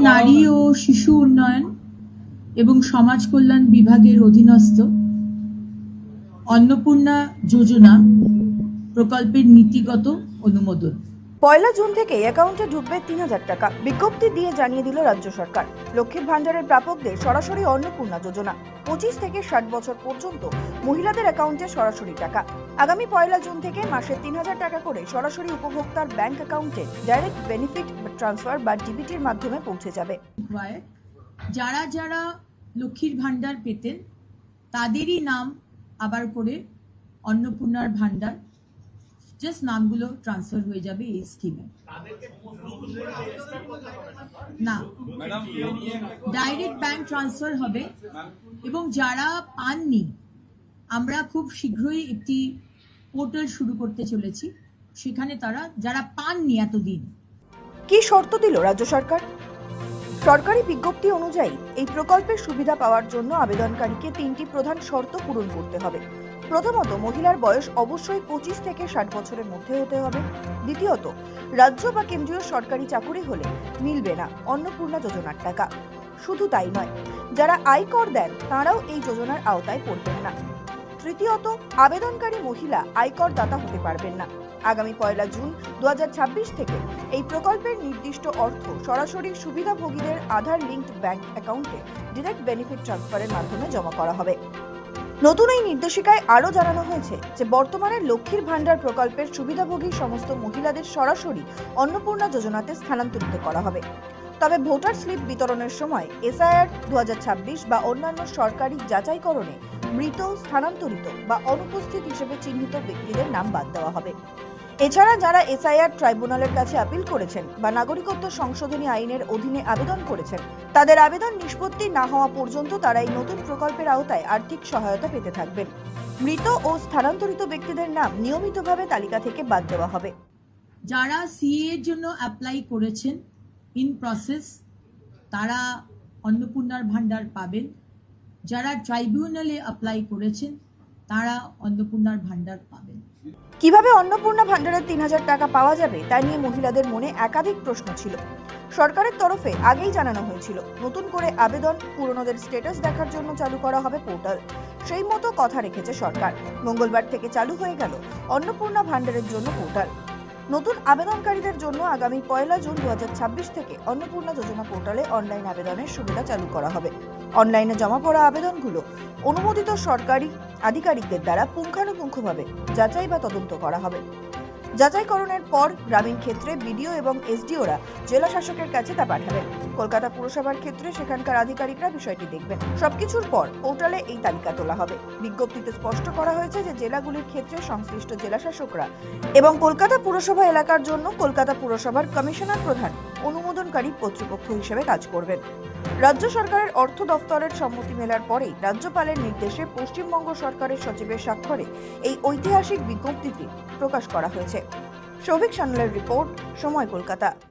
নারী ও শিশু উন্নয়ন এবং সমাজ কল্যাণ বিভাগের অধীনস্থ অন্নপূর্ণা যোজনা প্রকল্পের নীতিগত অনুমোদন। 1 জুন থেকে অ্যাকাউন্টে ঢুকবে 3000 টাকা। বিজ্ঞপ্তি দিয়ে জানিয়ে দিল রাজ্য সরকার। লক্ষ্মীর ভান্ডারের প্রাপকদের সরাসরি অন্নপূর্ণা যোজনা। 25 থেকে 60 বছর পর্যন্ত মহিলাদের অ্যাকাউন্টে সরাসরি টাকা। আগামী 1 জুন থেকে মাসে 3000 টাকা করে সরাসরি উপভোক্তার ব্যাংক অ্যাকাউন্টে ডাইরেক্ট বেনিফিট ট্রান্সফার বা ডিবিটির মাধ্যমে পৌঁছে যাবে। যারা যারা লক্ষ্মীর ভান্ডার পেতেন তাদেরই নাম আবার করে অন্নপূর্ণার ভান্ডার জাস্ট নামগুলো ট্রান্সফার হয়ে যাবে এই স্কিমে। না, ডাইরেক্ট ব্যাংক ট্রান্সফার হবে এবং যারা পাননি আমরা খুব শীঘ্রই একটি পোর্টাল শুরু করতে চলেছি, সেখানে তারা যারা পাননি এতদিন। কি শর্ত দিল রাজ্য সরকার? সরকারি বিজ্ঞপ্তি অনুযায়ী এই প্রকল্পের সুবিধা পাওয়ার জন্য আবেদনকারীকে 3টি প্রধান শর্ত পূরণ করতে হবে। প্রথমত, মহিলার বয়স অবশ্যই 25 থেকে 60 বছরের মধ্যে হতে হবে। দ্বিতীয়ত, রাজ্য বা কেন্দ্রীয় সরকারি চাকুরি হলে মিলবে না অন্নপূর্ণা যোজনার টাকা। শুধু তাই নয়, যারা আয়কর দেন তারাও এই যোজনার আওতায় পড়বেন না। তৃতীয়ত, আবেদনকারী মহিলা আয়কর দাতা হতে পারবেন না। আগামী 1 জুন 2026 থেকে এই প্রকল্পের নির্দিষ্ট অর্থ সরাসরি সুবিধাভোগীদের আধার লিঙ্কড ব্যাংক অ্যাকাউন্টে ডিরেক্ট বেনিফিট ট্রান্সফারের মাধ্যমে জমা করা হবে। নতুন এই নির্দেশিকায় আরও জানানো হয়েছে যে বর্তমানে লক্ষ্মীর ভান্ডার প্রকল্পের সুবিধাভোগী সমস্ত মহিলাদের সরাসরি অন্নপূর্ণা যোজনাতে স্থানান্তরিত করা হবে। তবে ভোটার স্লিপ বিতরণের সময় এসআইআর 2026 বা অন্যান্য সরকারি যাচাইকরণে মৃত, স্থানান্তরিত বা অনুপস্থিত হিসেবে চিহ্নিত ব্যক্তিদের নাম বাদ দেওয়া হবে। এছাড়া যারা এসআইআর ট্রাইব্যুনালের কাছে আপিল করেছেন বা নাগরিকত্ব সংশোধনী আইনের অধীনে আবেদন করেছেন, তাদের আবেদন নিষ্পত্তি না হওয়া পর্যন্ত তারা এই নতুন প্রকল্পের আওতায় আর্থিক সহায়তা পেতে থাকবেন। মৃত ও স্থানান্তরিত ব্যক্তিদের নাম নিয়মিতভাবে তালিকা থেকে বাদ দেওয়া হবে। যারা সিএ এর জন্য অ্যাপ্লাই করেছেন ইন প্রসেস তারা অন্নপূর্ণার ভান্ডার পাবেন। যারা ট্রাইব্যুনালে অ্যাপ্লাই করেছেন তারা অন্নপূর্ণার ভান্ডার পাবেন। কিভাবে অন্নপূর্ণা ভান্ডারের 3000 টাকা পাওয়া যাবে তা নিয়ে মহিলাদের মনে একাধিক প্রশ্ন ছিল। সরকারের তরফে আগেই জানানো হয়েছিল নতুন করে আবেদন পুরনোদের স্ট্যাটাস দেখার জন্য চালু করা হবে পোর্টাল। সেই মতো কথা রেখেছে সরকার। মঙ্গলবার থেকে চালু হয়ে গেল অন্নপূর্ণা ভান্ডারের জন্য পোর্টাল। নতুন আবেদনকারীদের জন্য আগামী 1 জুন 2026 থেকে অন্নপূর্ণা যোজনা পোর্টালে অনলাইন আবেদনের সুবিধা চালু করা হবে। অনলাইনে জমা পড়া আবেদনগুলো অনুমোদিত সরকারি আধিকারিকদের দ্বারা পুঙ্খানুপুঙ্খভাবে যাচাই বা তদন্ত করা হবে। যাচাইকরণের পর গ্রামীণ ক্ষেত্রে বিডিও এবং এসডিওরা জেলা শাসকের কাছে তা পাঠাবেন। কলকাতা পুরসভার ক্ষেত্রে সেখানকার আধিকারিকরা বিষয়টি দেখবেন। সবকিছুর পর পোর্টালে এই তালিকা তোলা হবে। বিজ্ঞপ্তিতে স্পষ্ট করা হয়েছে যে জেলাগুলির ক্ষেত্রে সংশ্লিষ্ট জেলা শাসকরা এবং কলকাতা পুরসভা এলাকার জন্য কলকাতা পুরসভার কমিশনার প্রধান অনুমোদনকারী কর্তৃপক্ষ হিসেবে কাজ করবেন। রাজ্য সরকারের অর্থ দফতরের সম্মতি মেলার পরেই রাজ্যপালের নির্দেশে পশ্চিমবঙ্গ সরকারের সচিবের স্বাক্ষরে এই ঐতিহাসিক বিজ্ঞপ্তিটি প্রকাশ করা হয়েছে। সৌভিক সান্যালের রিপোর্ট, সময়, কলকাতা।